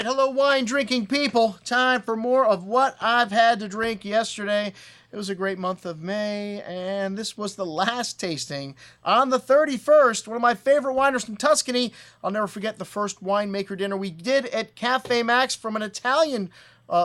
right, hello wine drinking people. Time for more of what I've had to drink yesterday. It was a great month of May, and this was the last tasting on the 31st. One of my favorite wineries from Tuscany. I'll never forget the first winemaker dinner we did at Cafe Max from an Italian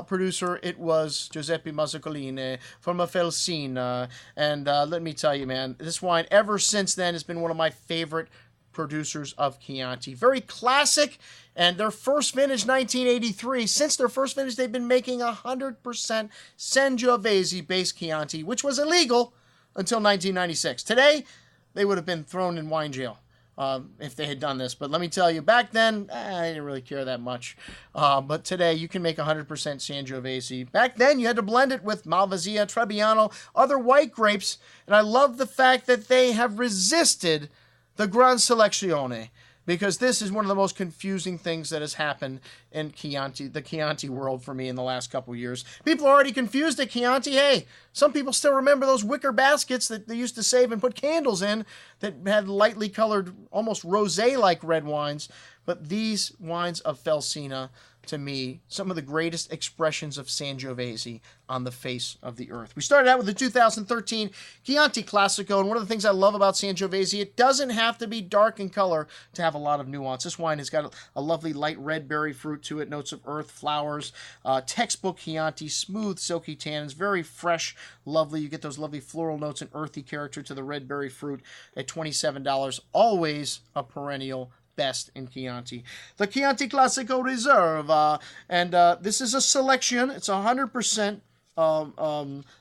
producer. It was Giuseppe Mazzucolini from a Felsina. And let me tell you, man, this wine ever since then has been one of my favorite producers of Chianti. Very classic, and their first vintage, 1983. Since their first vintage, they've been making 100% Sangiovese-based Chianti, which was illegal until 1996. Today, they would have been thrown in wine jail if they had done this. But let me tell you, back then, I didn't really care that much. But today, you can make 100% Sangiovese. Back then, you had to blend it with Malvasia, Trebbiano, other white grapes. And I love the fact that they have resisted the Gran Selezione, because this is one of the most confusing things that has happened in Chianti, the Chianti world for me in the last couple of years. People are already confused at Chianti. Hey, some people still remember those wicker baskets that they used to save and put candles in that had lightly colored, almost rosé-like red wines. But these wines of Felsina, to me, some of the greatest expressions of Sangiovese on the face of the earth. We started out with the 2013 Chianti Classico, and one of the things I love about Sangiovese, it doesn't have to be dark in color to have a lot of nuance. This wine has got a lovely light red berry fruit to it, notes of earth, flowers, textbook Chianti, smooth, silky tannins, very fresh, lovely. You get those lovely floral notes and earthy character to the red berry fruit at $27. Always a perennial best in Chianti. The Chianti Classico Riserva, and this is a selection. It's 100%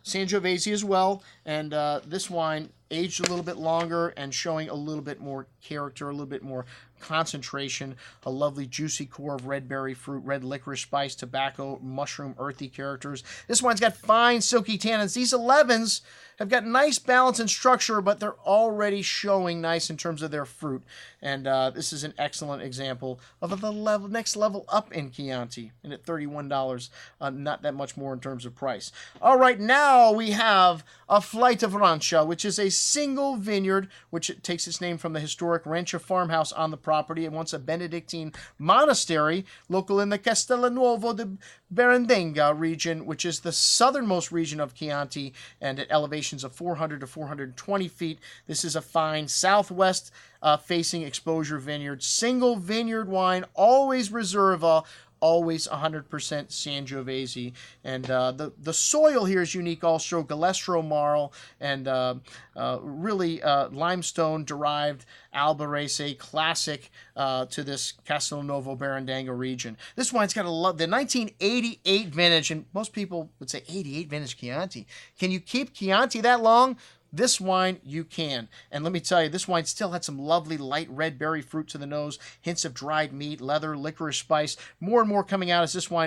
Sangiovese as well, and this wine aged a little bit longer and showing a little bit more character, a little bit more concentration, a lovely juicy core of red berry fruit, red licorice spice, tobacco, mushroom, earthy characters. This wine's got fine silky tannins. These 11s have got nice balance and structure, but they're already showing nice in terms of their fruit. And this is an excellent example of the next level up in Chianti. And at $31, not that much more in terms of price. All right, now we have a Flight of Rancho, which is a single vineyard, which takes its name from the historic Rancho farmhouse on the property. It once a Benedictine monastery, local in the Castelnuovo de Berendenga region, which is the southernmost region of Chianti, and at elevations of 400 to 420 feet. This is a fine southwest facing exposure vineyard, single vineyard wine, always Reserva, always 100% Sangiovese. And the soil here is unique also, Galestro marl and really limestone-derived Albarese, classic to this Castelnuovo Berendenga region. This wine's got the 1988 vintage, and most people would say 88 vintage Chianti. Can you keep Chianti that long? This wine, you can. And let me tell you, this wine still had some lovely light red berry fruit to the nose, hints of dried meat, leather, licorice spice, more and more coming out as this wine